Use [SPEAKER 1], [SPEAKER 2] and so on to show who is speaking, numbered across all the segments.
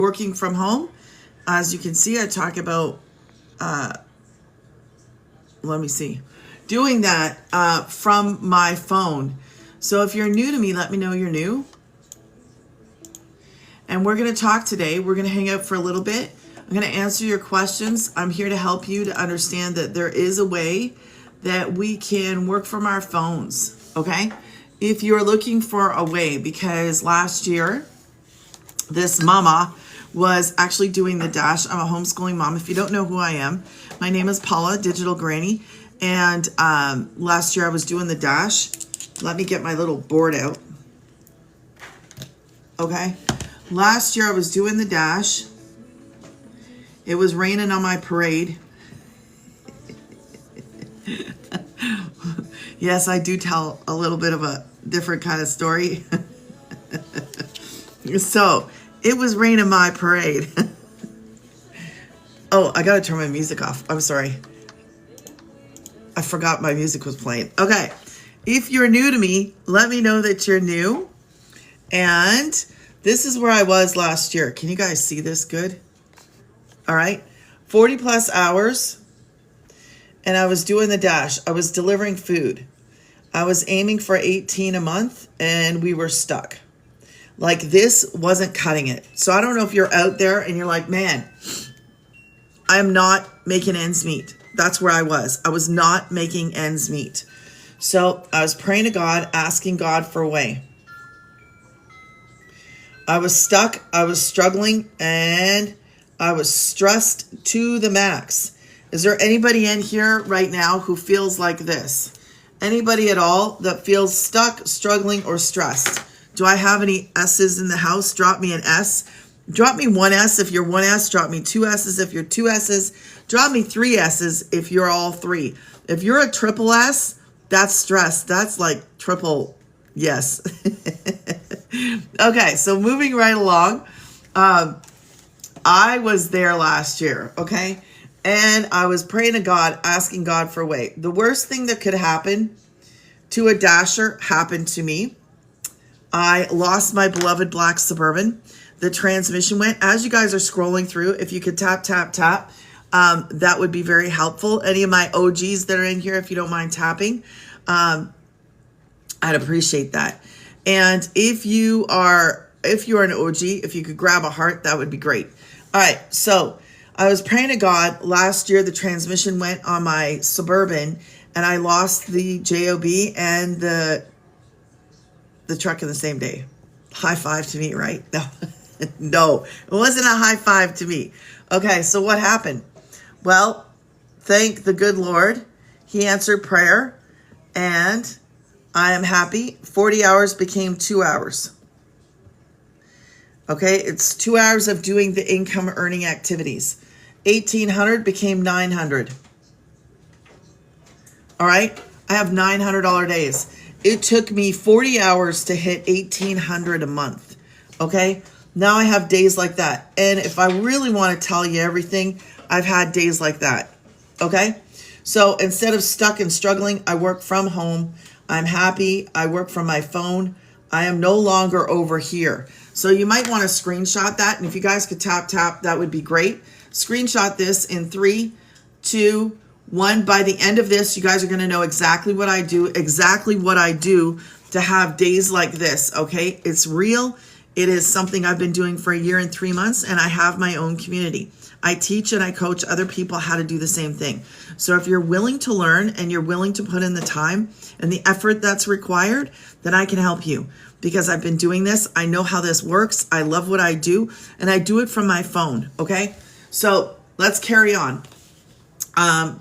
[SPEAKER 1] working from home. As you can see, I talk about, doing that from my phone. So if you're new to me, let me know you're new. And we're going to talk today. We're going to hang out for a little bit. I'm going to answer your questions. I'm here to help you to understand that there is a way that we can work from our phones, okay? If you're looking for a way, because last year, this mama was actually doing the dash. I'm a homeschooling mom. If you don't know who I am, my name is Paula, Digital Granny. And last year I was doing the dash. Let me get my little board out. Okay. Last year I was doing the dash. It was raining on my parade. Yes, I do tell a little bit of a different kind of story. So, it was raining my parade. Oh, I gotta turn my music off. I'm sorry. I forgot my music was playing. Okay. If you're new to me, let me know that you're new. And this is where I was last year. Can you guys see this good? All right. 40 plus hours. And I was doing the dash. I was delivering food. I was aiming for 18 a month and we were stuck. Like, this wasn't cutting it. So I don't know if you're out there and you're like, man, I'm not making ends meet. That's where I was. I was not making ends meet. So I was praying to God, asking God for a way. I was stuck. I was struggling and I was stressed to the max. Is there anybody in here right now who feels like this? Anybody at all that feels stuck, struggling, or stressed? Do I have any S's in the house? Drop me an S. Drop me one S if you're one S. Drop me two S's if you're two S's. Drop me three S's if you're all three. If you're a triple S, that's stress. That's like triple yes. Okay, so moving right along. I was there last year, okay? And I was praying to God, asking God for a way. The worst thing that could happen to a dasher happened to me. I lost my beloved black Suburban. The transmission went. As you guys are scrolling through, if you could tap, tap, tap, that would be very helpful. Any of my OGs that are in here, if you don't mind tapping, I'd appreciate that. And if you are an OG, if you could grab a heart, that would be great. All right, so I was praying to God. Last year, the transmission went on my Suburban, and I lost the JOB and the truck in the same day. High five to me, right? No, no, it wasn't a high five to me. Okay, so what happened? Well, thank the good Lord. He answered prayer, and I am happy. 40 hours became 2 hours. Okay, it's 2 hours of doing the income earning activities. 1,800 became 900. All right, I have $900 days. It took me 40 hours to hit 1,800 a month. Okay, now I have days like that. And if I really want to tell you everything, I've had days like that. Okay, so instead of stuck and struggling, I work from home. I'm happy. I work from my phone. I am no longer over here. So you might want to screenshot that. And if you guys could tap, tap, that would be great. Screenshot this in 3, 2, 1. By the end of this, you guys are going to know exactly what I do to have days like this, okay? It's real. It is something I've been doing for a year and 3 months, and I have my own community. I teach and I coach other people how to do the same thing. So if you're willing to learn and you're willing to put in the time and the effort that's required, then I can help you. Because I've been doing this, I know how this works, I love what I do, and I do it from my phone, okay? So let's carry on.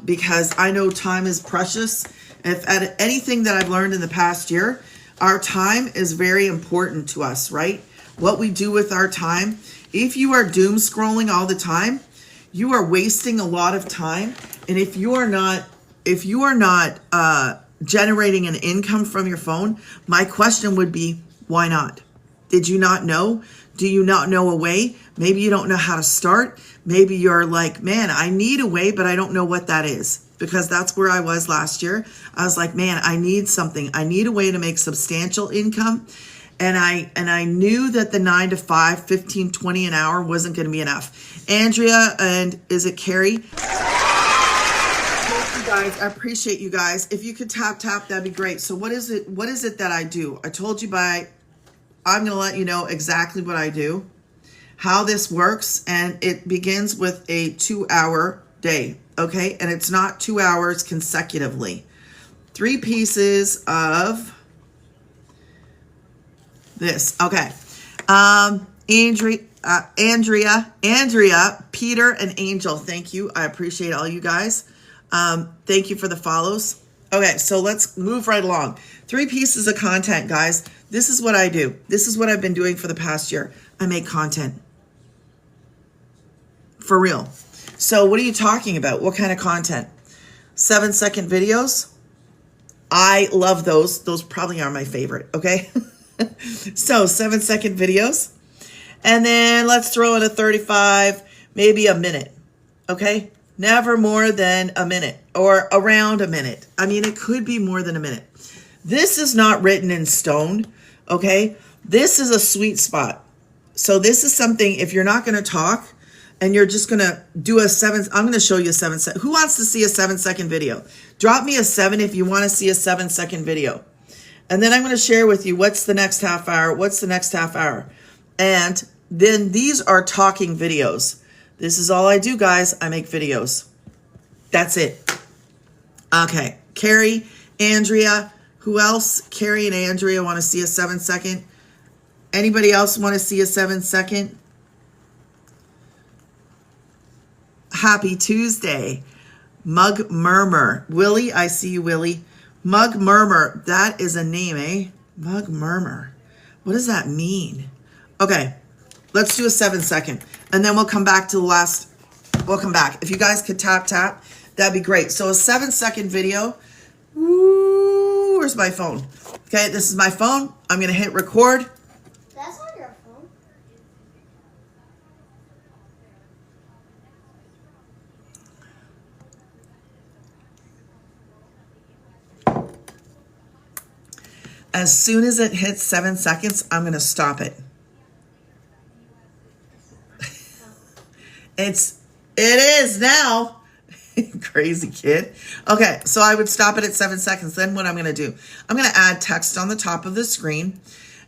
[SPEAKER 1] Because I know time is precious. If at anything that I've learned in the past year, our time is very important to us, right? What we do with our time. If you are doom scrolling all the time, you are wasting a lot of time. And if you are not generating an income from your phone, my question would be, why not? Did you not know? Do you not know a way? Maybe you don't know how to start. Maybe you're like, man, I need a way, but I don't know what that is. Because that's where I was last year. I was like, man, I need something. I need a way to make substantial income. And I knew that the 9 to 5, 15, 20 an hour wasn't going to be enough. Andrea, and is it Carrie? Thank you guys. I appreciate you guys. If you could tap, that'd be great. So what is it that I do? I told you I'm going to let you know exactly what I do, how this works, and it begins with a 2-hour day, okay? And it's not 2 hours consecutively. 3 pieces of this, okay. Andrea, Peter, and Angel, thank you. I appreciate all you guys. Thank you for the follows. Okay, so let's move right along. 3 pieces of content, guys. This is what I do. This is what I've been doing for the past year. I make content. For real. So what are you talking about? What kind of content? 7-second videos. I love those. Those probably are my favorite, okay? So 7-second videos. And then let's throw in a 35, maybe a minute, okay? Never more than a minute or around a minute. I mean, it could be more than a minute. This is not written in stone, okay? This is a sweet spot. So this is something, if you're not going to talk and you're just going to do I'm going to show you a 7-second. Who wants to see a 7-second video? Drop me a 7 if you want to see a 7-second video. And then I'm going to share with you what's the next half hour, what's the next half hour. And then these are talking videos. This is all I do, guys. I make videos. That's it. Okay. Carrie, Andrea, who else? Carrie and Andrea want to see a 7-second. Anybody else want to see a 7-second? Happy Tuesday. Mug Murmur. Willie, I see you, Willie. Mug Murmur. That is a name, eh? Mug Murmur. What does that mean? Okay. Let's do a 7-second. And then we'll come back to the last. We'll come back. If you guys could tap, that'd be great. So a 7-second video. Ooh, where's my phone? Okay, this is my phone. I'm going to hit record.
[SPEAKER 2] That's on your phone.
[SPEAKER 1] As soon as it hits 7 seconds, I'm going to stop it. It is now. Crazy kid. Okay, so I would stop it at 7 seconds. Then what I'm going to do, I'm going to add text on the top of the screen.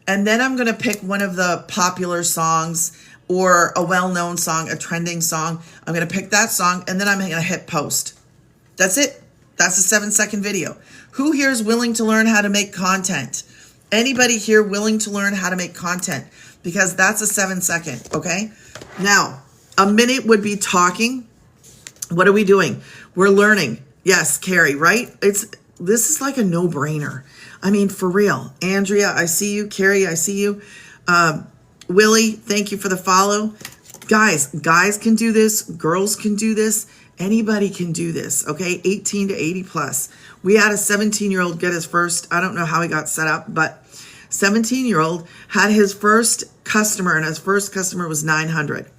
[SPEAKER 1] And then I'm going to pick one of the popular songs or a well-known song, a trending song. I'm going to pick that song, and then I'm going to hit post. That's it. That's a 7-second video. Who here is willing to learn how to make content? Anybody here willing to learn how to make content? Because that's a 7-second, okay? Now, a minute would be talking. What are we doing? We're learning. Yes, Carrie, right? This is like a no-brainer. I mean, for real. Andrea, I see you. Carrie, I see you. Willie, thank you for the follow. Guys can do this. Girls can do this. Anybody can do this, okay? 18 to 80 plus. We had a 17-year-old get his first, I don't know how he got set up, but 17-year-old had his first customer, and his first customer was 900.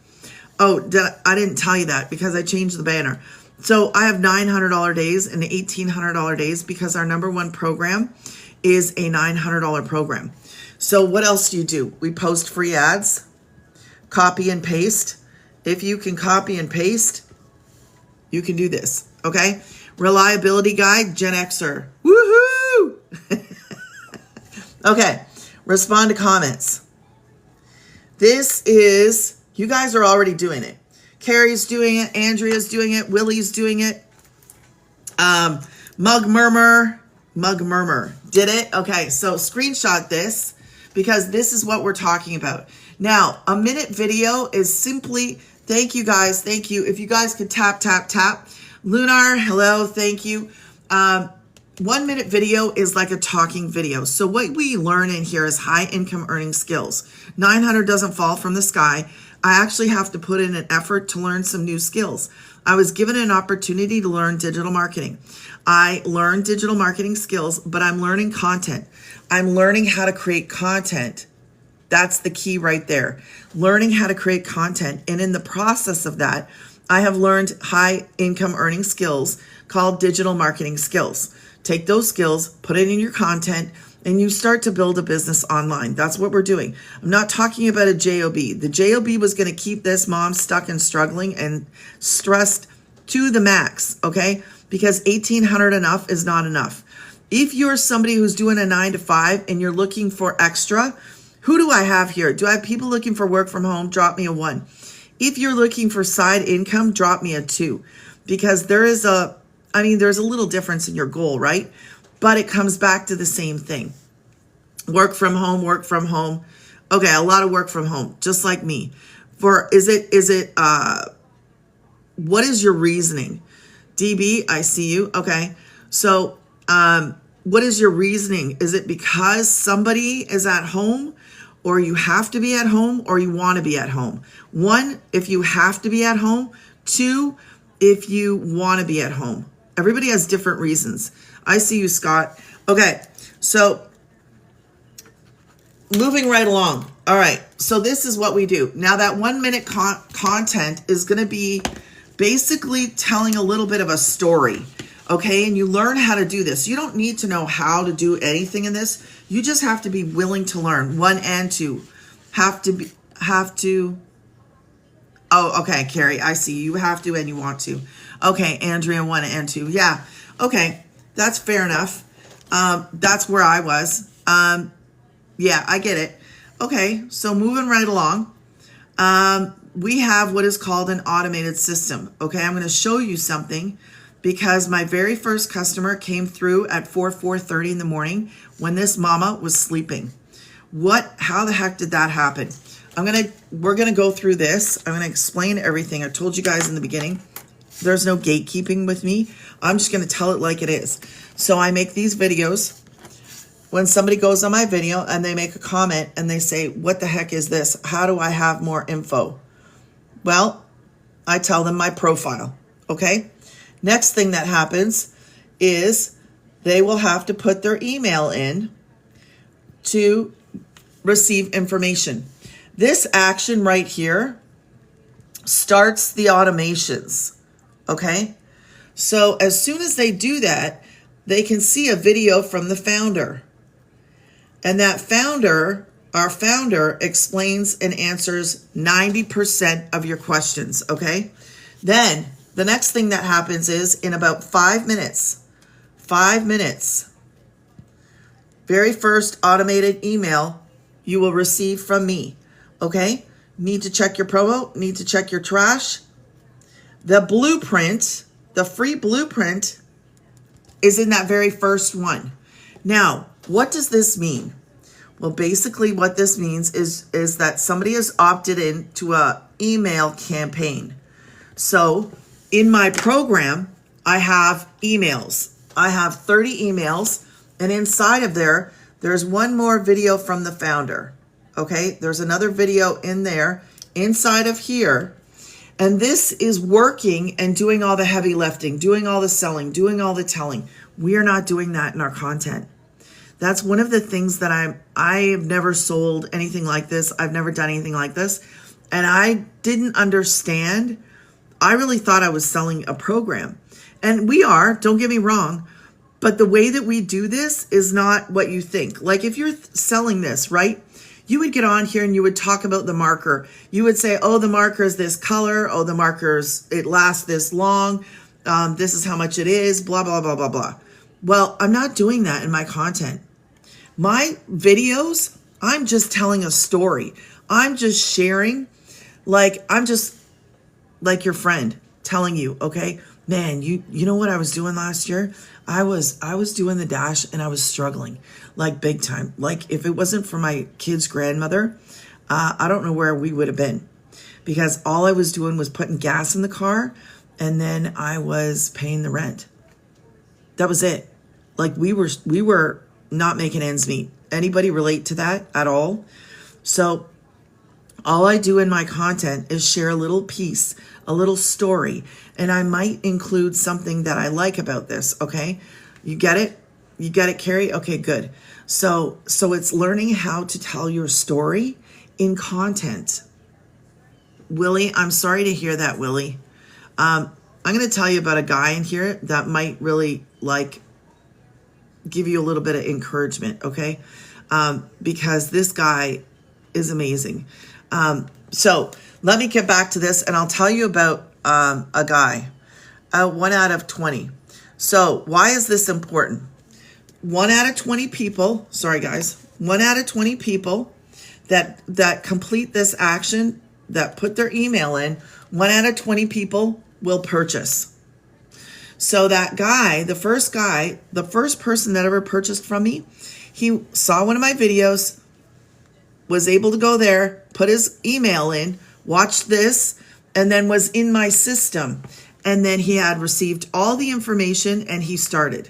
[SPEAKER 1] Oh, I didn't tell you that because I changed the banner. So I have $900 days and $1,800 days because our #1 program is a $900 program. So what else do you do? We post free ads, copy and paste. If you can copy and paste, you can do this, okay? Reliability guide, Gen Xer. Woohoo! Okay, respond to comments. This is, you guys are already doing it. Carrie's doing it, Andrea's doing it, Willie's doing it. Mug Murmur did it. Okay, so screenshot this because this is what we're talking about. Now, a minute video is simply, thank you guys, thank you. If you guys could tap. Lunar, hello, thank you. 1 minute video is like a talking video. So what we learn in here is high income earning skills. 900 doesn't fall from the sky. I actually have to put in an effort to learn some new skills. I was given an opportunity to learn digital marketing. I learned digital marketing skills, but I'm learning content. I'm learning how to create content. That's the key right there. Learning how to create content. And in the process of that, I have learned high income earning skills called digital marketing skills. Take those skills, put it in your content, and you start to build a business online. That's what we're doing. I'm not talking about a JOB. The JOB was going to keep this mom stuck and struggling and stressed to the max, okay? Because 1,800 enough is not enough. If you're somebody who's doing a 9 to 5 and you're looking for extra, who do I have here? Do I have people looking for work from home? Drop me a 1. If you're looking for side income, drop me a 2. Because there's a little difference in your goal, right? But it comes back to the same thing. Work from home, work from home. Okay, a lot of work from home, just like me. What is your reasoning? DB, I see you. Okay. So, what is your reasoning? Is it because somebody is at home, or you have to be at home, or you want to be at home? 1, if you have to be at home. 2, if you want to be at home. Everybody has different reasons. I see you, Scott. Okay, so moving right along. All right, so this is what we do. Now that 1 minute content is going to be basically telling a little bit of a story, okay? And you learn how to do this. You don't need to know how to do anything in this. You just have to be willing to learn. 1 and 2 have to. Oh, okay, Carrie, I see. You have to and you want to. Okay, Andrea, 1 and 2. Yeah, okay, that's fair enough. That's where I was. Yeah, I get it. Okay, so moving right along. We have what is called an automated system. Okay, I'm going to show you something because my very first customer came through at 4:30 in the morning when this mama was sleeping. How the heck did that happen? We're going to go through this. I'm going to explain everything. I told you guys in the beginning, there's no gatekeeping with me. I'm just going to tell it like it is. So I make these videos. When somebody goes on my video and they make a comment and they say, what the heck is this? How do I have more info? Well, I tell them my profile, okay? Next thing that happens is they will have to put their email in to receive information. This action right here starts the automations, okay? So as soon as they do that, they can see a video from the founder. And that founder, our founder, explains and answers 90% of your questions, okay? Then the next thing that happens is in about 5 minutes, very first automated email you will receive from me, okay? Need to check your promo, need to check your trash. The blueprint, the free blueprint is in that very first one. Now, what does this mean? Well, basically what this means is that somebody has opted in to a email campaign. So in my program, I have emails. I have 30 emails, and inside of there's one more video from the founder. Okay, there's another video in there, inside of here. And this is working and doing all the heavy lifting, doing all the selling, doing all the telling. We are not doing that in our content. That's one of the things that I have never sold anything like this. I've never done anything like this. And I didn't understand. I really thought I was selling a program. And we are, don't get me wrong. But the way that we do this is not what you think. Like if you're selling this, right? You would get on here and you would talk about the marker. You would say, oh, the marker is this color. Oh, the markers, it lasts this long. This is how much it is, blah, blah, blah, blah, blah. Well, I'm not doing that in my content. My videos, I'm just telling a story. I'm just sharing, I'm just like your friend telling you, okay, man, you know what I was doing last year? I was doing the dash and I was struggling, like big time. Like if it wasn't for my kid's grandmother, I don't know where we would have been, because all I was doing was putting gas in the car and then I was paying the rent. That was it. Like we were not making ends meet. Anybody relate to that at all? So all I do in my content is share a little piece, a little story, and I might include something that I like about this, okay? You get it? You get it, Carrie? Okay, good. So it's learning how to tell your story in content. Willie, I'm sorry to hear that, Willie. I'm going to tell you about a guy in here that might really give you a little bit of encouragement, okay? Because this guy is amazing. So let me get back to this, and I'll tell you about a guy, 1 out of 20. So why is this important? 1 out of 20 people, sorry guys, 1 out of 20 people that complete this action, that put their email in, 1 out of 20 people will purchase. So that guy, the first person that ever purchased from me, he saw one of my videos, was able to go there, put his email in, watched this, and then was in my system. And then he had received all the information and he started.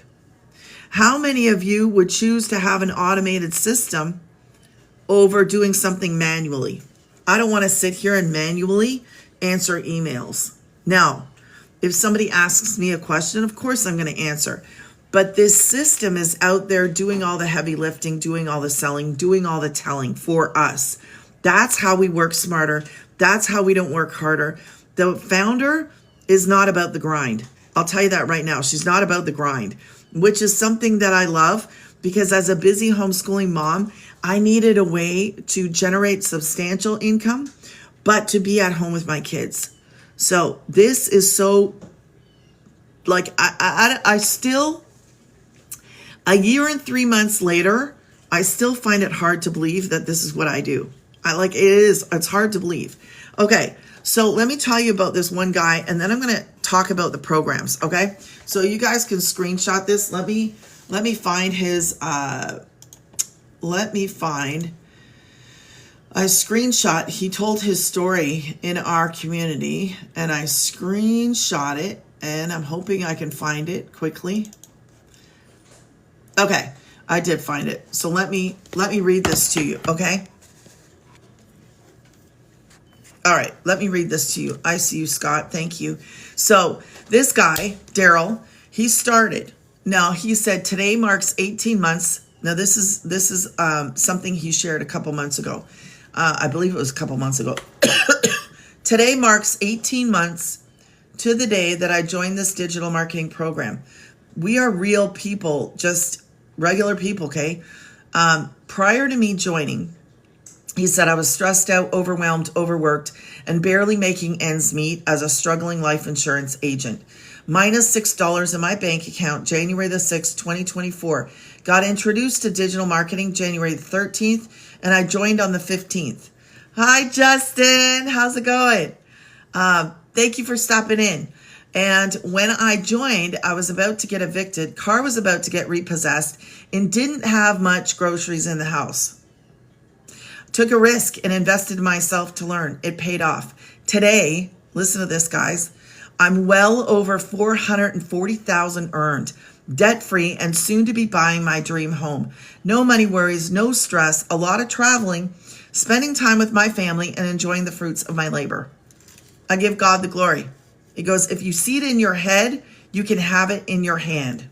[SPEAKER 1] How many of you would choose to have an automated system over doing something manually? I don't want to sit here and manually answer emails. Now, if somebody asks me a question, of course I'm going to answer. But this system is out there doing all the heavy lifting, doing all the selling, doing all the telling for us. That's how we work smarter. That's how we don't work harder. The founder is not about the grind. I'll tell you that right now. She's not about the grind, which is something that I love, because as a busy homeschooling mom, I needed a way to generate substantial income, but to be at home with my kids. So this is so, like, I still, a year and 3 months later, I still find it hard to believe that this is what I do. It's hard to believe. Okay, so let me tell you about this one guy, and then I'm going to talk about the programs, okay? So you guys can screenshot this. Let me find his, I screenshot, he told his story in our community, and I screenshot it, and I'm hoping I can find it quickly. Okay, I did find it. So let me read this to you, okay? All right, let me read this to you. I see you, Scott. Thank you. So this guy, Daryl, he started. Now, he said today marks 18 months. Now, this is something he shared a couple months ago. I believe it was a couple months ago. Today marks 18 months to the day that I joined this digital marketing program. We are real people, just regular people, okay? Prior to me joining, he said, I was stressed out, overwhelmed, overworked, and barely making ends meet as a struggling life insurance agent. Minus $6 in my bank account, January the 6th, 2024. Got introduced to digital marketing January the 13th, and I joined on the 15th. Hi, Justin. How's it going? Thank you for stopping in. And when I joined, I was about to get evicted. Car was about to get repossessed and didn't have much groceries in the house. Took a risk and invested in myself to learn. It paid off. Today, listen to this, guys. I'm well over $440,000 earned, debt-free, and soon to be buying my dream home. No money worries, no stress, a lot of traveling, spending time with my family, and enjoying the fruits of my labor. I give God the glory. He goes, if you see it in your head, you can have it in your hand.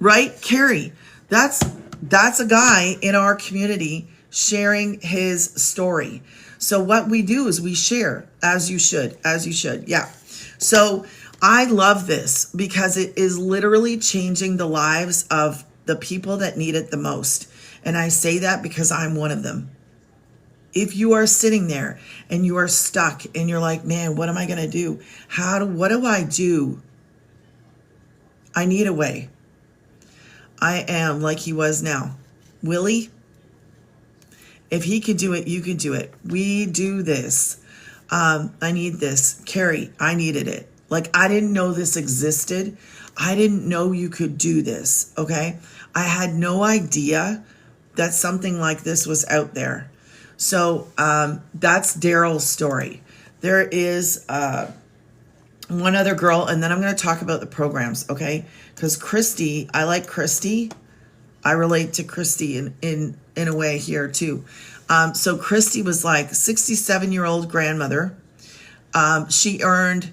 [SPEAKER 1] Right, Carrie? That's a guy in our community sharing his story. So what we do is we share, as you should. Yeah. So I love this because it is literally changing the lives of the people that need it the most. And I say that because I'm one of them. If you are sitting there and you are stuck and you're like, man, what am I going to do? What do I do? I need a way. I am like he was now. Willie, if he could do it, you could do it. We do this. I need this. Carrie, I needed it. Like, I didn't know this existed. I didn't know you could do this, okay? I had no idea that something like this was out there. So that's Daryl's story. There is one other girl, and then I'm going to talk about the programs, okay? Because Christy, I like Christy. I relate to Christy in a way here too. So Christy was like 67-year-old grandmother. She earned,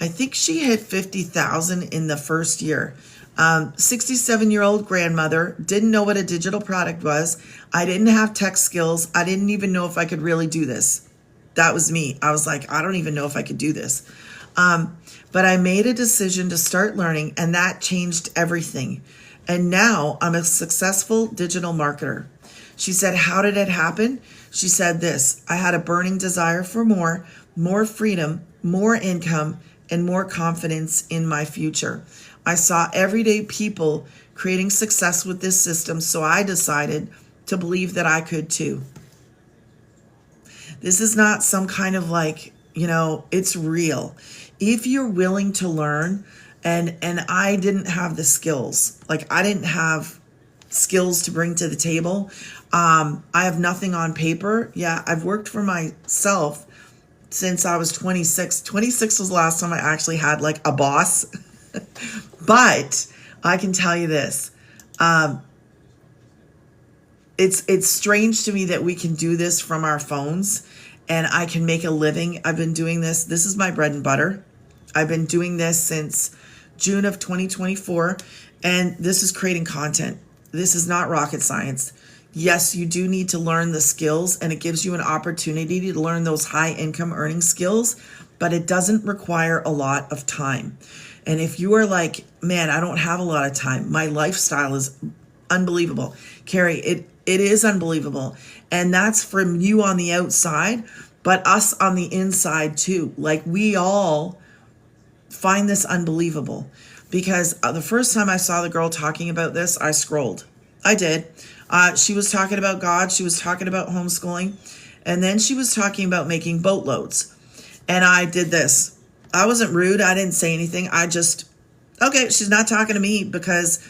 [SPEAKER 1] I think she hit 50,000 in the first year. 67-year-old grandmother, didn't know what a digital product was. I didn't have tech skills. I didn't even know if I could really do this. That was me. I was like, I don't even know if I could do this. But I made a decision to start learning, and that changed everything. And now I'm a successful digital marketer. She said, how did it happen? She said this: I had a burning desire for more freedom, more income, and more confidence in my future. I saw everyday people creating success with this system, so I decided to believe that I could too. This is not some kind of like, it's real. If you're willing to learn, and I didn't have the skills. Like, I didn't have skills to bring to the table. I have nothing on paper. Yeah, I've worked for myself since I was 26. 26 was the last time I actually had like a boss. But I can tell you this. It's strange to me that we can do this from our phones and I can make a living. I've been doing this. This is my bread and butter. I've been doing this since June of 2024, and this is creating content. This is not rocket science. Yes, you do need to learn the skills, and it gives you an opportunity to learn those high income earning skills, but it doesn't require a lot of time. And if you are like, man, I don't have a lot of time, my lifestyle is unbelievable. Carrie, it is unbelievable. And that's from you on the outside, but us on the inside too. Like, we all find this unbelievable, because the first time I saw the girl talking about this, I scrolled. I did. She was talking about God. She was talking about homeschooling. And then she was talking about making boatloads. And I did this. I wasn't rude. I didn't say anything. Okay, she's not talking to me, because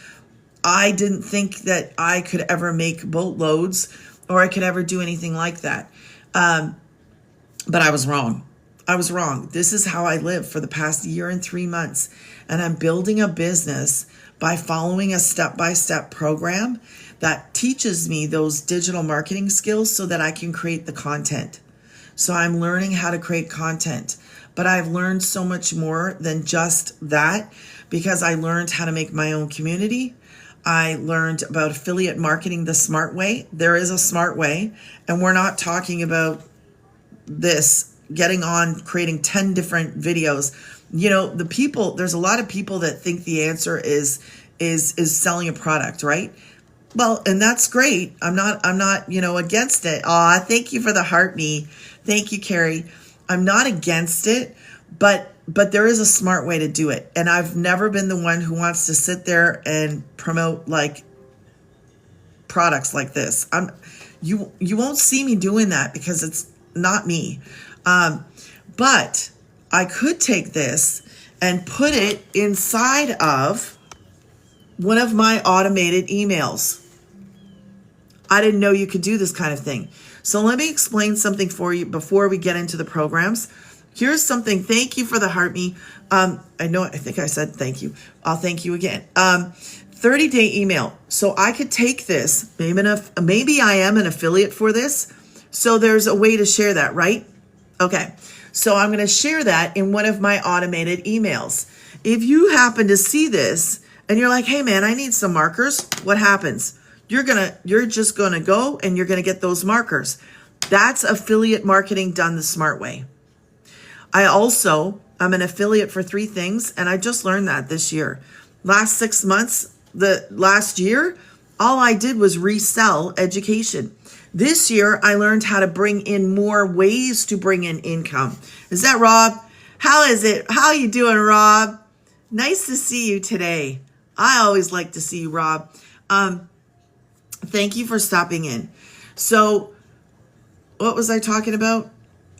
[SPEAKER 1] I didn't think that I could ever make boatloads or I could ever do anything like that. But I was wrong. I was wrong. This is how I live for the past year and 3 months. And I'm building a business by following a step-by-step program that teaches me those digital marketing skills so that I can create the content. So I'm learning how to create content. But I've learned so much more than just that, because I learned how to make my own community. I learned about affiliate marketing the smart way. There is a smart way. And we're not talking about this getting on, creating 10 different videos. There's a lot of people that think the answer is selling a product, right? Well, and that's great. I'm not, against it. Aw, thank you for the heart me. Thank you, Carrie. I'm not against it, but there is a smart way to do it. And I've never been the one who wants to sit there and promote like products like this. You won't see me doing that, because it's not me. But I could take this and put it inside of one of my automated emails. I didn't know you could do this kind of thing. So let me explain something for you before we get into the programs. Here's something. Thank you for the heart me. I think I said thank you. I'll thank you again. 30-day email. So I could take this. Maybe I am an affiliate for this. So there's a way to share that, right? Okay. So I'm going to share that in one of my automated emails. If you happen to see this and you're like, hey man, I need some markers, what happens? You're just going to go and you're going to get those markers. That's affiliate marketing done the smart way. I'm an affiliate for 3 things, and I just learned that this year. Last 6 months, last year, all I did was resell education. This year, I learned how to bring in more ways to bring in income. Is that Rob? How is it? How you doing, Rob? Nice to see you today. I always like to see you, Rob. Thank you for stopping in. So what was I talking about?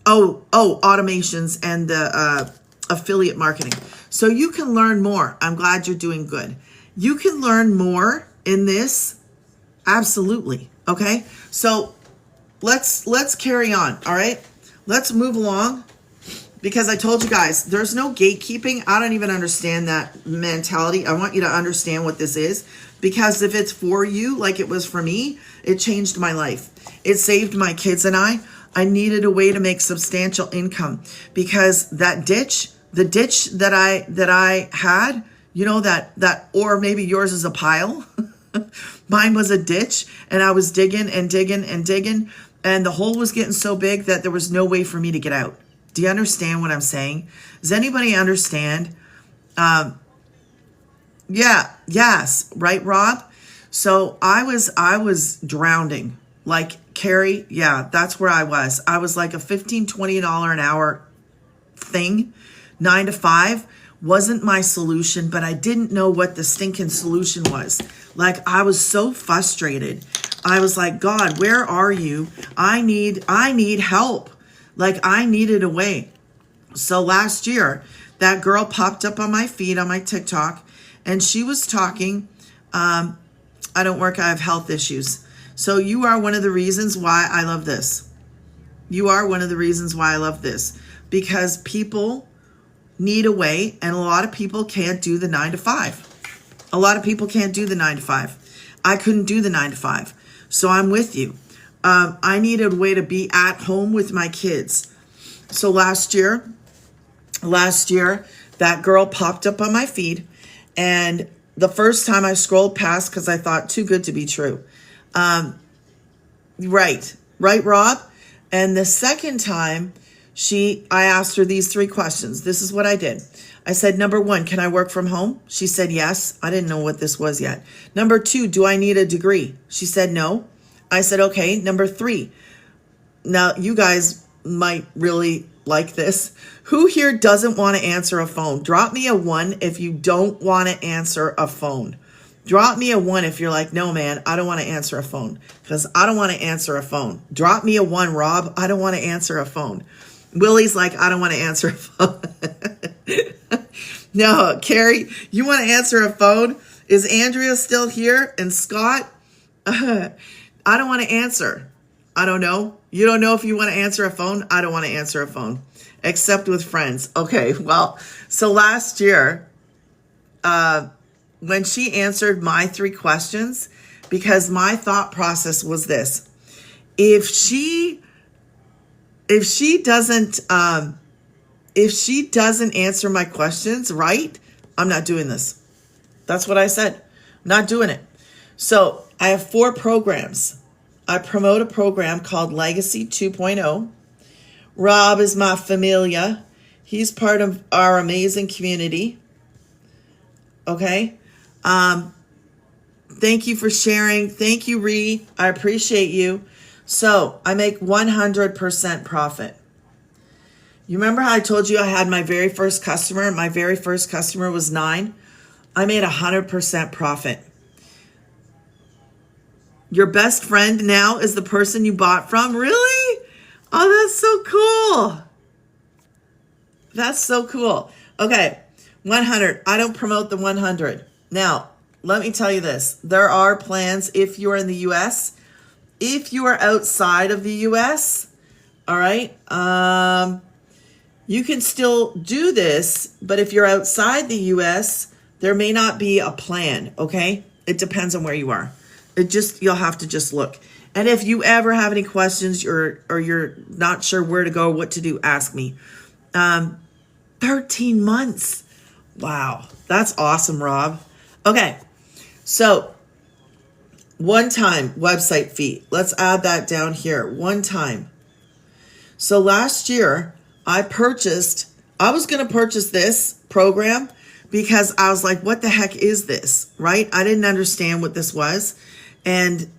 [SPEAKER 1] Oh, automations and the affiliate marketing. So you can learn more. I'm glad you're doing good. You can learn more in this. Absolutely. Okay. So let's carry on. All right. Let's move along, because I told you guys there's no gatekeeping. I don't even understand that mentality. I want you to understand what this is, because if it's for you, like it was for me, it changed my life. It saved my kids and I needed a way to make substantial income, because the ditch that I had, or maybe yours is a pile. Mine was a ditch, and I was digging and digging and digging, and the hole was getting so big that there was no way for me to get out. Do you understand what I'm saying? Does anybody understand? Yeah, yes, right, Rob? So I was drowning. Like Carrie, yeah, that's where I was. I was like a $15-20 an hour thing. 9 to 5 wasn't my solution, but I didn't know what the stinking solution was. Like I was so frustrated. I was like, God, where are you? I need help. Like I needed a way. So last year, that girl popped up on my feed on my TikTok, and she was talking. I don't work, I have health issues. So you are one of the reasons why I love this. You are one of the reasons why I love this, because people need a way, and a lot of people can't do the 9 to 5. A lot of people can't do the 9 to 5. I couldn't do the 9 to 5. So I'm with you. I needed a way to be at home with my kids. So last year, that girl popped up on my feed, and the first time I scrolled past because I thought too good to be true. Right, Rob? And the second time, I asked her these 3 questions. This is what I did. I said, number 1, can I work from home? She said, yes. I didn't know what this was yet. Number 2, do I need a degree? She said, no. I said, okay. Number 3, now you guys might really like this. Who here doesn't want to answer a phone? Drop me a 1 if you don't want to answer a phone. Drop me a 1 if you're like, no, man, I don't want to answer a phone, because I don't want to answer a phone. Drop me a 1, Rob. I don't want to answer a phone. Willie's like, I don't want to answer a phone. No, Carrie, you want to answer a phone? Is Andrea still here? And Scott? I don't want to answer. I don't know. You don't know if you want to answer a phone? I don't want to answer a phone, except with friends. Okay, well, so last year, when she answered my 3 questions, because my thought process was this: if she doesn't answer my questions right, I'm not doing this. That's what I said. I'm not doing it. So I have 4 programs. I promote a program called Legacy 2.0. Rob is my familia. He's part of our amazing community. Okay. Thank you for sharing. Thank you, Ree. I appreciate you. So I make 100% profit. You remember how I told you I had my very first customer? My very first customer was 9. I made 100% profit. Your best friend now is the person you bought from? Really? Oh, that's so cool. That's so cool. Okay, 100. I don't promote the 100. Now, let me tell you this. There are plans if you're in the U.S. If you are outside of the U.S., all right, you can still do this, but if you're outside the U.S., there may not be a plan, okay? It depends on where you are. You'll have to just look. And if you ever have any questions or you're not sure where to go, what to do, ask me. 13 months. Wow. That's awesome, Rob. Okay. So one-time website fee. Let's add that down here. One time. So last year I was going to purchase this program because I was like, what the heck is this? Right? I didn't understand what this was. And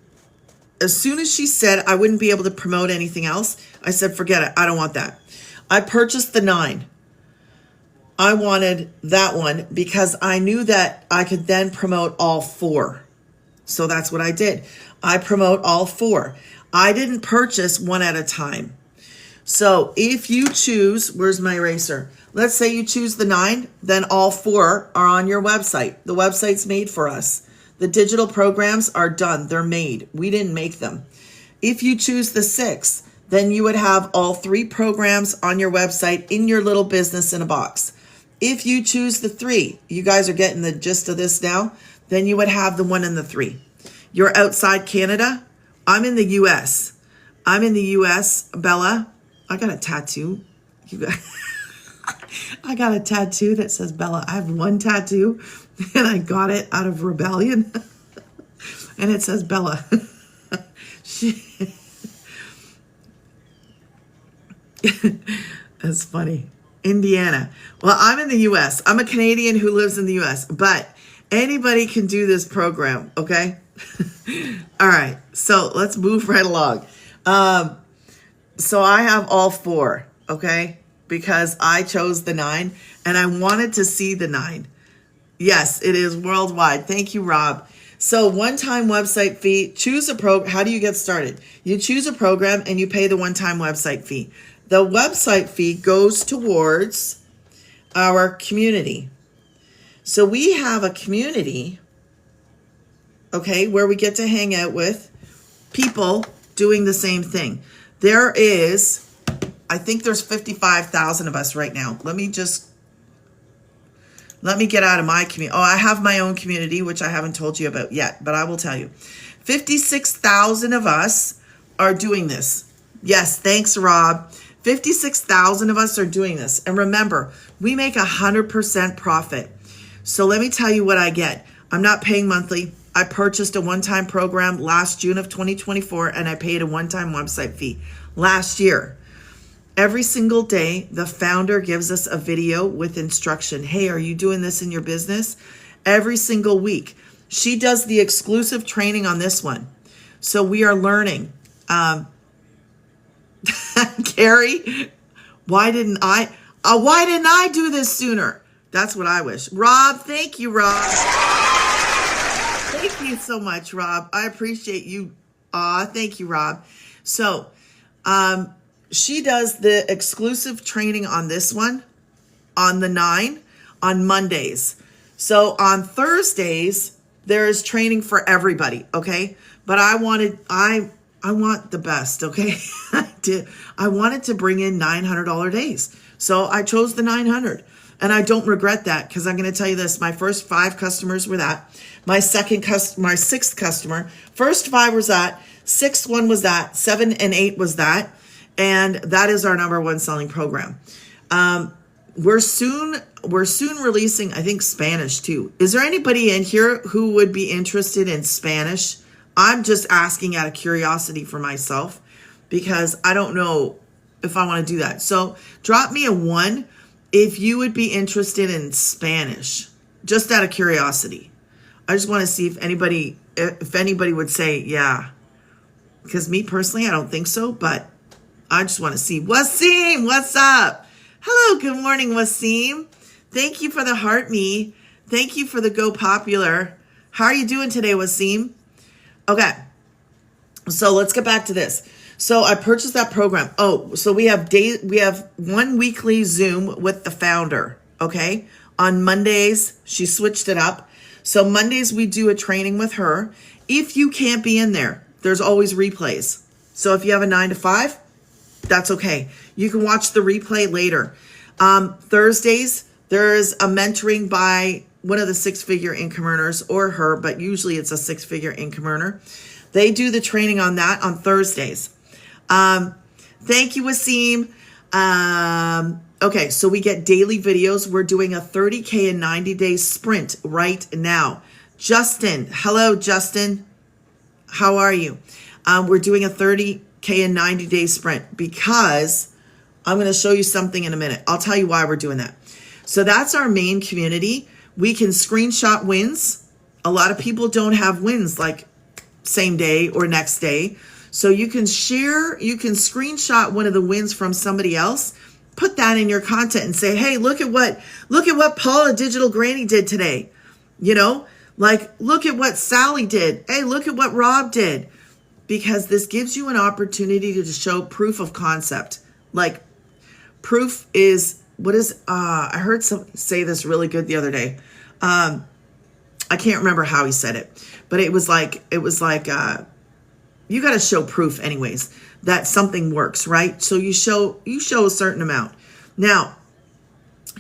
[SPEAKER 1] as soon as she said I wouldn't be able to promote anything else, I said, forget it. I don't want that. I purchased the 9. I wanted that one because I knew that I could then promote all 4. So that's what I did. I promote all 4. I didn't purchase one at a time. So if you choose, where's my eraser? Let's say you choose the 9, then all 4 are on your website. The website's made for us. The digital programs are done. They're made. We didn't make them. If you choose the 6, then you would have all 3 programs on your website in your little business in a box. If you choose the 3, you guys are getting the gist of this now, then you would have the 1 and the 3. You're outside Canada. I'm in the U.S. Bella. I got a tattoo. I got a tattoo that says Bella. I have one tattoo, and I got it out of rebellion, and it says Bella. That's funny. Indiana. Well, I'm in the U.S. I'm a Canadian who lives in the U.S., but Anybody can do this program, okay? All right, so let's move right along. So I have all 4, okay? Because I chose the 9 and I wanted to see the 9. Yes, it is worldwide. Thank you, Rob. So one-time website fee, choose a program. How do you get started? You choose a program and you pay the one-time website fee. The website fee goes towards our community. So we have a community, okay, where we get to hang out with people doing the same thing. There is, I think there's 55,000 of us right now. Let me get out of my community. Oh, I have my own community, which I haven't told you about yet, but I will tell you. 56,000 of us are doing this. Yes, thanks, Rob. 56,000 of us are doing this. And remember, we make 100% profit. So let me tell you what I get. I'm not paying monthly. I purchased a one-time program last June of 2024, and I paid a one-time website fee last year. Every single day, the founder gives us a video with instruction. Hey, are you doing this in your business? Every single week. She does the exclusive training on this one. So we are learning. Carrie, why didn't I do this sooner? That's what I wish. Rob, thank you, Rob. Thank you so much, Rob. I appreciate you. Thank you, Rob. So, she does the exclusive training on this one, on the 9, on Mondays. So on Thursdays, there is training for everybody, okay? But I want the best, okay? I wanted to bring in $900 days. So I chose the 900. And I don't regret that, because I'm going to tell you this. My first 5 customers were that. My 6th customer, first 5 was that. 6th one was that. 7 and 8 was that. And that is our #1 selling program. We're soon releasing, I think, Spanish too. Is there anybody in here who would be interested in Spanish? I'm just asking out of curiosity for myself, because I don't know if I want to do that. So drop me a 1 if you would be interested in Spanish, just out of curiosity. I just want to see if anybody would say, yeah. Because me personally, I don't think so, but I just want to see. Wasim, what's up? Hello, good morning, Wasim. Thank you for the heart me. Thank you for the go popular. How are you doing today, Wasim? Okay, so let's get back to this. So I purchased that program. Oh, so we have 1 weekly Zoom with the founder, okay? On Mondays, she switched it up. So Mondays, we do a training with her. If you can't be in there, there's always replays. So if you have a 9 to 5, that's okay. You can watch the replay later. Thursdays, there's a mentoring by one of the 6-figure income earners, or her, but usually it's a 6-figure income earner. They do the training on that on Thursdays. Thank you, Wasim. Okay, so we get daily videos. We're doing a 30K in 90-day sprint right now. Justin, hello, Justin. How are you? We're doing a 30K in 90-day sprint because I'm going to show you something in a minute. I'll tell you why we're doing that. So that's our main community. We can screenshot wins. A lot of people don't have wins like same day or next day. So you can screenshot one of the wins from somebody else, put that in your content and say, hey, look at what Paula Digital Granny did today. You know, like, look at what Sally did. Hey, look at what Rob did. Because this gives you an opportunity to show proof of concept. Like, proof is, I heard somebody say this really good the other day. I can't remember how he said it, but it was like, you got to show proof anyways that something works, right? So you show a certain amount. Now,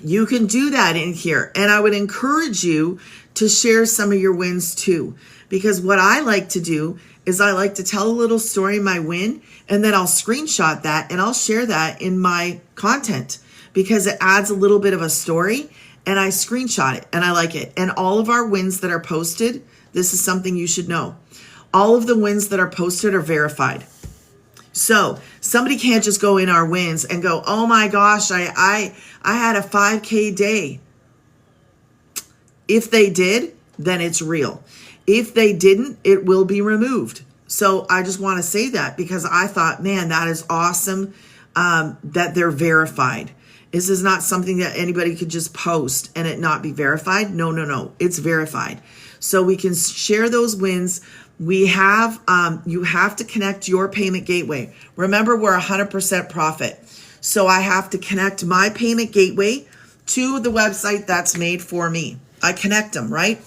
[SPEAKER 1] you can do that in here. And I would encourage you to share some of your wins too. Because what I like to do is I like to tell a little story of my win, and then I'll screenshot that and I'll share that in my content because it adds a little bit of a story, and I screenshot it and I like it. And all of our wins that are posted, this is something you should know. All of the wins that are posted are verified. So somebody can't just go in our wins and go, oh my gosh, I had a 5K day. If they did, then it's real. If they didn't, it will be removed. So I just want to say that because I thought, man, that is awesome that they're verified. This is not something that anybody could just post and it not be verified. No, no, no. It's verified. So we can share those wins. We have, you have to connect your payment gateway. Remember, we're 100% profit. So I have to connect my payment gateway to the website that's made for me. I connect them, right?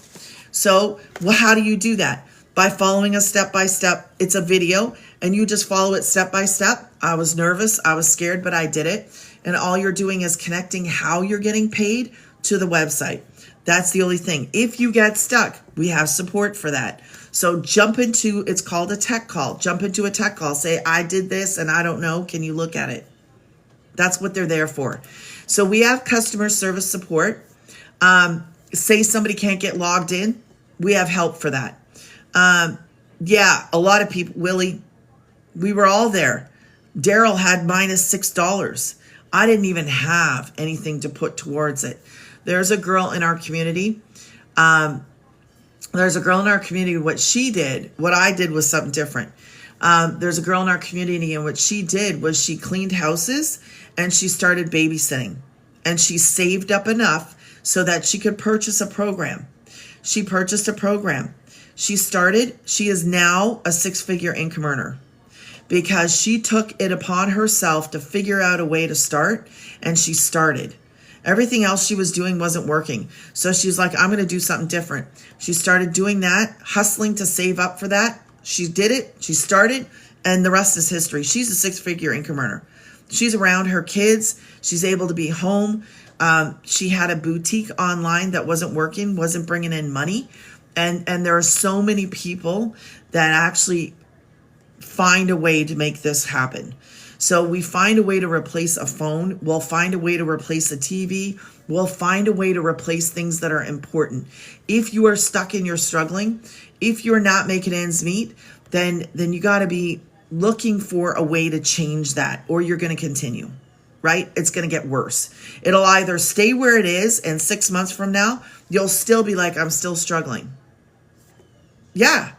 [SPEAKER 1] So how do you do that? By following a step-by-step. It's a video and you just follow it step by step. I was nervous. I was scared, but I did it. And all you're doing is connecting how you're getting paid to the website. That's the only thing. If you get stuck, we have support for that. So jump into, it's called a tech call. Jump into a tech call. Say, I did this and I don't know. Can you look at it? That's what they're there for. So we have customer service support. Say somebody can't get logged in. We have help for that. Yeah, a lot of people, Willie, we were all there. Daryl had minus $6. I didn't even have anything to put towards it. There's a girl in our community. What she did, what I did was something different. There's a girl in our community, and what she did was she cleaned houses and she started babysitting. And she saved up enough so that she could purchase a program. She purchased a program. She is now a 6-figure income earner because she took it upon herself to figure out a way to start, and she started. Everything else she was doing wasn't working. So she's like, I'm going to do something different. She started doing that, hustling to save up for that. She did it. She started, and the rest is history. She's a 6-figure income earner. She's around her kids. She's able to be home. She had a boutique online that wasn't working, wasn't bringing in money. And there are so many people that actually find a way to make this happen. So we find a way to replace a phone. We'll find a way to replace a TV. We'll find a way to replace things that are important. If you are stuck and you're struggling, if you're not making ends meet, then you got to be looking for a way to change that, or you're going to continue, right? It's going to get worse. It'll either stay where it is, and 6 months from now, you'll still be like, I'm still struggling. Yeah,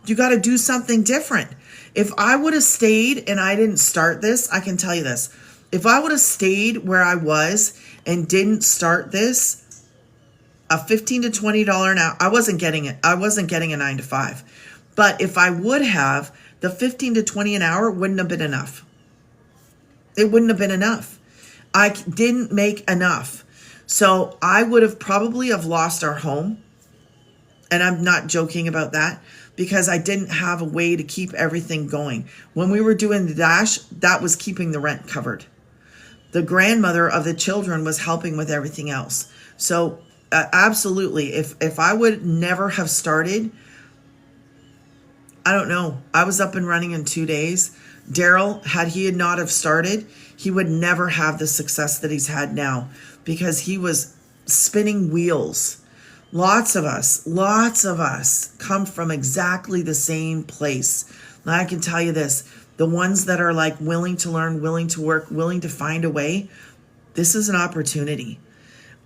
[SPEAKER 1] you got to do something different. If I would have stayed and I didn't start this, I can tell you this. If I would have stayed where I was and didn't start this, a $15 to $20 an hour, I wasn't getting it. I wasn't getting a 9 to 5. But if I would have, the 15 to 20 an hour wouldn't have been enough. It wouldn't have been enough. I didn't make enough. So I would have probably have lost our home. And I'm not joking about that, because I didn't have a way to keep everything going. When we were doing the dash, that was keeping the rent covered. The grandmother of the children was helping with everything else. So absolutely, if I would never have started, I don't know. I was up and running in 2 days. Daryl, had he not have started, he would never have the success that he's had now, because he was spinning wheels. Lots of us come from exactly the same place. And I can tell you this, the ones that are like willing to learn, willing to work, willing to find a way, this is an opportunity.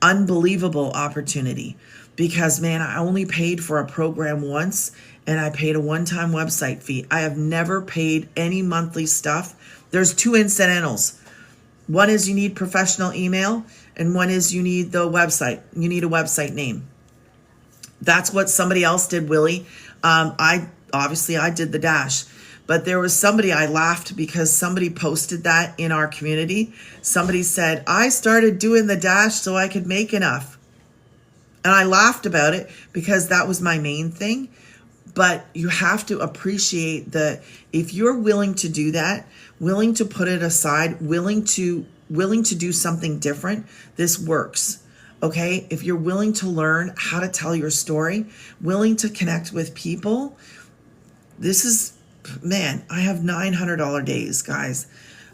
[SPEAKER 1] Unbelievable opportunity. Because man, I only paid for a program once, and I paid a one-time website fee. I have never paid any monthly stuff. There's 2 incidentals. One is you need professional email, and one is you need the website. You need a website name. That's what somebody else did, Willie. I did the dash, but there was somebody, I laughed because somebody posted that in our community. Somebody said, I started doing the dash so I could make enough. And I laughed about it because that was my main thing. But you have to appreciate that if you're willing to do that, willing to put it aside, willing to do something different, this works. Okay, if you're willing to learn how to tell your story, willing to connect with people, this is, man, I have $900 days, guys,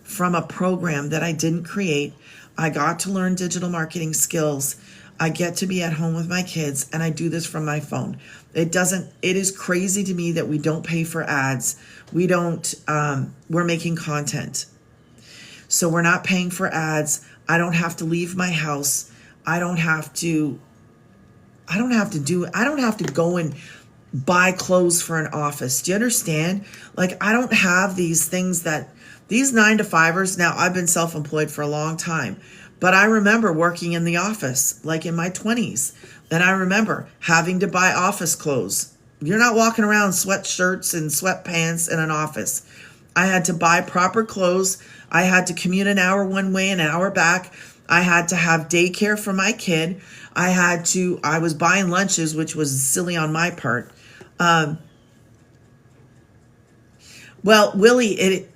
[SPEAKER 1] from a program that I didn't create. I got to learn digital marketing skills. I get to be at home with my kids, and I do this from my phone. It is crazy to me that we don't pay for ads. We're making content. So we're not paying for ads. I don't have to leave my house. I don't have to I don't have to go and buy clothes for an office. Do you understand? Like, I don't have these things these 9-to-5ers. Now, I've been self-employed for a long time, but I remember working in the office, like in my 20s. And I remember having to buy office clothes. You're not walking around sweatshirts and sweatpants in an office. I had to buy proper clothes. I had to commute an hour one way and an hour back. I had to have daycare for my kid. I was buying lunches, which was silly on my part. Well, Willie,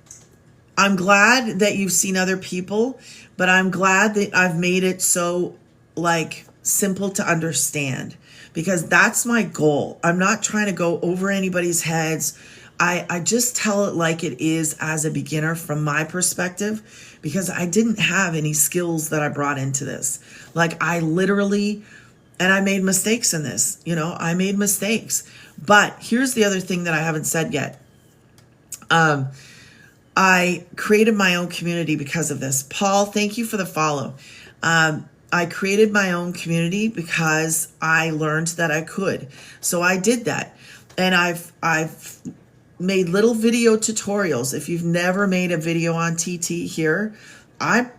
[SPEAKER 1] I'm glad that you've seen other people, but I'm glad that I've made it so like simple to understand, because that's my goal. I'm not trying to go over anybody's heads. I just tell it like it is as a beginner from my perspective, because I didn't have any skills that I brought into this. Like, I literally, and I made mistakes in this, I made mistakes. But here's the other thing that I haven't said yet. I created my own community because of this. Paul, thank you for the follow. I created my own community because I learned that I could. So I did that. And I've made little video tutorials. If you've never made a video on TT here, I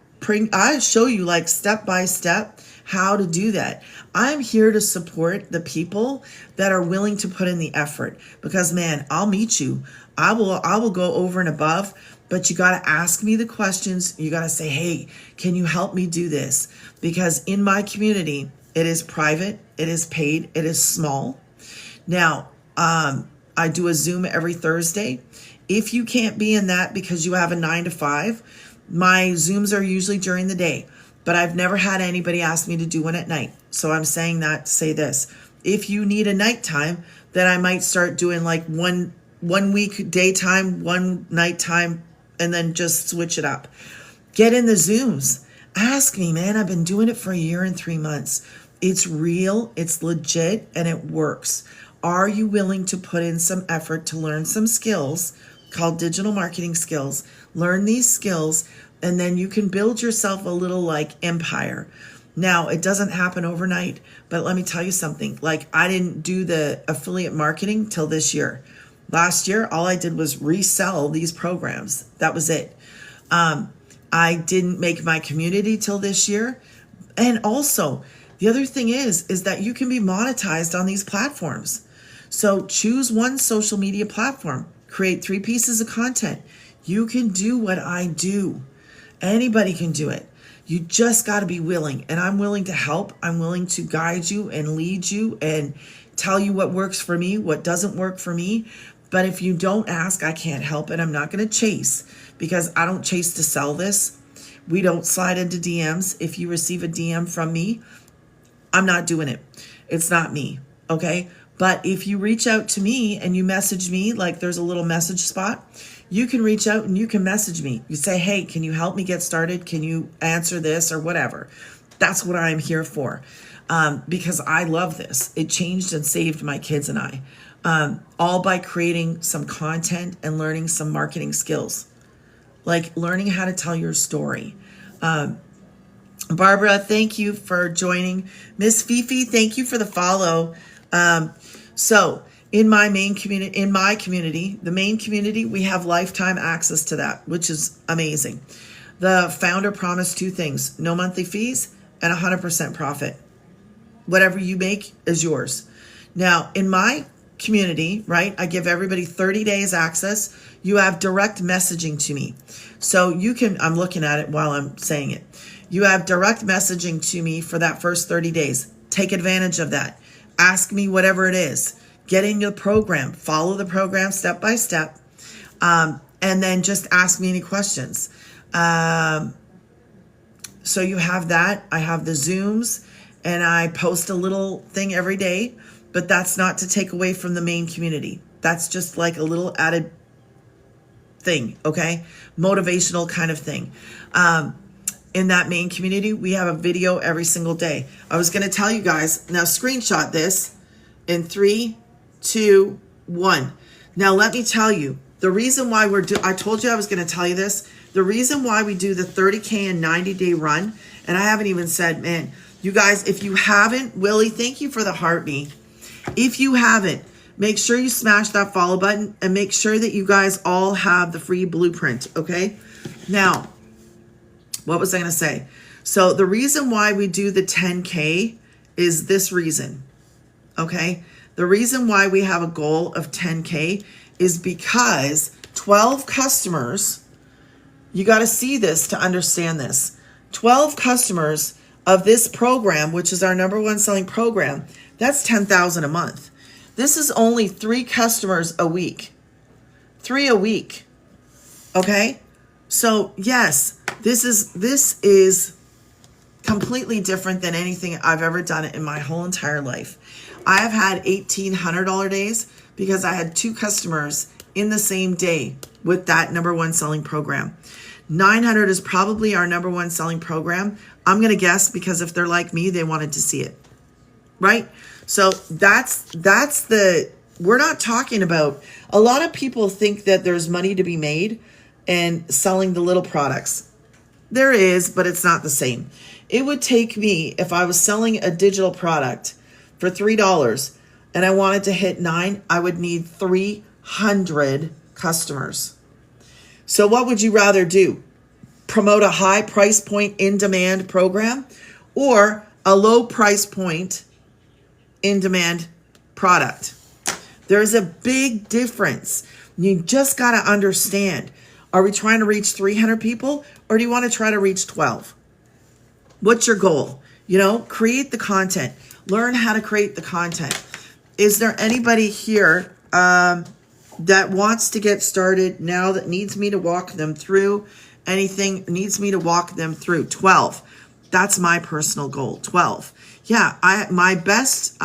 [SPEAKER 1] show you like step by step how to do that. I'm here to support the people that are willing to put in the effort, because man, I'll meet you. I will go over and above, but you got to ask me the questions. You got to say, hey, can you help me do this? Because in my community, it is private, it is paid, it is small. Now, I do a Zoom every Thursday. If you can't be in that because you have a 9-to-5, my Zooms are usually during the day, but I've never had anybody ask me to do one at night. So I'm saying that to say this. If you need a nighttime, then I might start doing like one week daytime, one nighttime, and then just switch it up. Get in the Zooms. Ask me, man. I've been doing it for 1 year and 3 months. It's real, it's legit, and it works. Are you willing to put in some effort to learn some skills called digital marketing skills? Learn these skills, and then you can build yourself a little like empire. Now, it doesn't happen overnight, but let me tell you something. Like, I didn't do the affiliate marketing till this year. Last year, all I did was resell these programs. That was it. I didn't make my community till this year. And also, the other thing is that you can be monetized on these platforms. So choose one social media platform, create 3 pieces of content. You can do what I do. Anybody can do it. You just got to be willing. And I'm willing to help. I'm willing to guide you and lead you and tell you what works for me, what doesn't work for me. But if you don't ask, I can't help it. I'm not going to chase, because I don't chase to sell this. We don't slide into DMs. If you receive a DM from me, I'm not doing it. It's not me. Okay. But if you reach out to me and you message me, like there's a little message spot, you can reach out and you can message me. You say, hey, can you help me get started? Can you answer this or whatever? That's what I'm here for. Because I love this. It changed and saved my kids and I, all by creating some content and learning some marketing skills, like learning how to tell your story. Barbara, thank you for joining. Miss Fifi, thank you for the follow. So in my community, the main community, we have lifetime access to that, which is amazing. The founder promised 2 things: no monthly fees and 100% profit. Whatever you make is yours. Now, in my community, right, I give everybody 30 days access. You have direct messaging to me. So you can, I'm looking at it while I'm saying it. You have direct messaging to me for that first 30 days. Take advantage of that. Ask me whatever it is. Get in your program. Follow the program step by step. And then just ask me any questions. So you have that. I have the Zooms, and I post a little thing every day, but that's not to take away from the main community. That's just like a little added thing, okay? Motivational kind of thing. In that main community, we have a video every single day. I was going to tell you guys, now screenshot this in 3, 2, 1. Now let me tell you, the reason why I told you I was going to tell you this, the reason why we do the 30K and 90-day run, and I haven't even said, man, You guys, if you haven't, Willie, thank you for the heartbeat. If you haven't, make sure you smash that follow button and make sure that you guys all have the free blueprint, okay? Now, what was I going to say? So the reason why we do the 10K is this reason, okay? The reason why we have a goal of 10K is because 12 customers, you got to see this to understand this. 12 customers of this program, which is our #1 selling program, that's $10,000 a month. This is only 3 customers a week. 3 a week. Okay? So, yes, this is completely different than anything I've ever done in my whole entire life. I have had $1,800 days because I had 2 customers in the same day with that #1 selling program. 900 is probably our #1 selling program. I'm going to guess because if they're like me, they wanted to see it. Right? So that's we're not talking about, a lot of people think that there's money to be made in selling the little products. There is, but it's not the same. It would take me, if I was selling a digital product for $3 and I wanted to hit 9, I would need 300 customers. So what would you rather do? Promote a high price point in demand program or a low price point in demand product? There's a big difference. You just got to understand, are we trying to reach 300 people or do you want to try to reach 12? What's your goal? You know, create the content. Learn how to create the content. Is there anybody here that wants to get started now, that needs me to walk them through anything, needs me to walk them through? 12. That's my personal goal. 12. Yeah, my best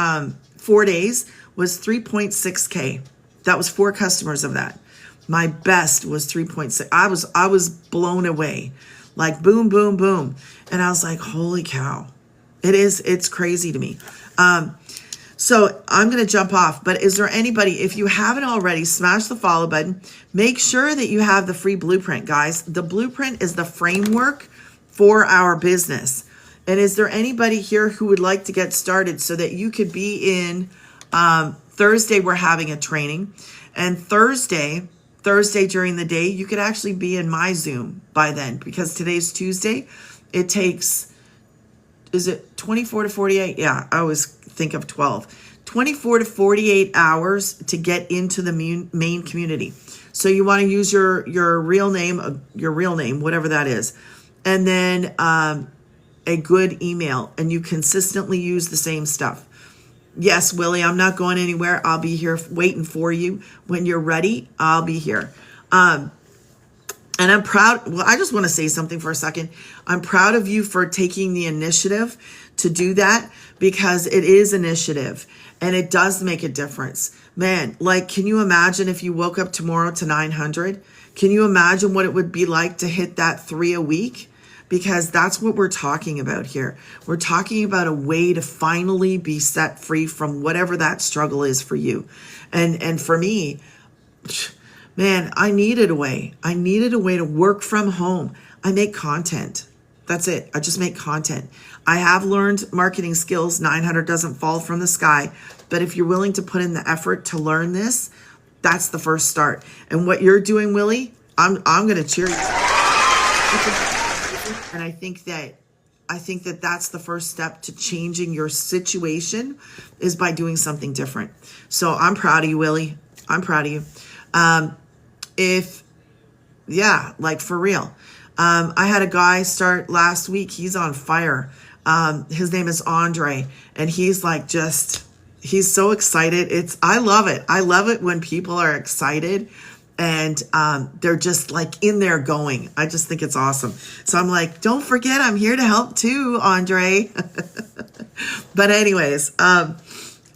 [SPEAKER 1] 4 days was 3.6K. That was 4 customers of that. My best was 3.6. I was blown away. Like boom, boom, boom. And I was like, holy cow. It's crazy to me. So I'm going to jump off, but is there anybody, if you haven't already, smash the follow button. Make sure that you have the free blueprint, guys. The blueprint is the framework for our business. And is there anybody here who would like to get started so that you could be in, Thursday, we're having a training, and Thursday during the day, you could actually be in my Zoom by then, because today's Tuesday. It takes, is it 24 to 48? Yeah, I always think of 12. 24 to 48 hours to get into the main community. So you want to use your real name, whatever that is, and then a good email, and you consistently use the same stuff. Yes, Willie, I'm not going anywhere. I'll be here waiting for you. When you're ready, I'll be here. And I'm proud. Well, I just want to say something for a second. I'm proud of you for taking the initiative to do that, because it is initiative and it does make a difference. Man, like, can you imagine if you woke up tomorrow to 900? Can you imagine what it would be like to hit that 3 a week? Because that's what we're talking about here. We're talking about a way to finally be set free from whatever that struggle is for you. And for me, man, I needed a way. I needed a way to work from home. I make content. That's it. I just make content. I have learned marketing skills. 900 doesn't fall from the sky. But if you're willing to put in the effort to learn this, that's the first start. And what you're doing, Willie, I'm going to cheer you. And I think that that's the first step to changing your situation, is by doing something different. So I'm proud of you, Willie. I'm proud of you. Like for real. I had a guy start last week. He's on fire. His name is Andre, and he's like, he's so excited. I love it. I love it when people are excited and they're just like in there going. I just think it's awesome. So I'm like, don't forget, I'm here to help too, Andre. But anyways,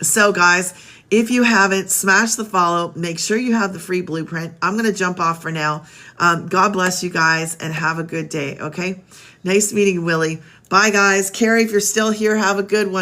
[SPEAKER 1] so guys, if you haven't, smash the follow. Make sure you have the free blueprint. I'm going to jump off for now. God bless you guys and have a good day, okay? Nice meeting Willie. Bye, guys. Carrie, if you're still here, have a good one.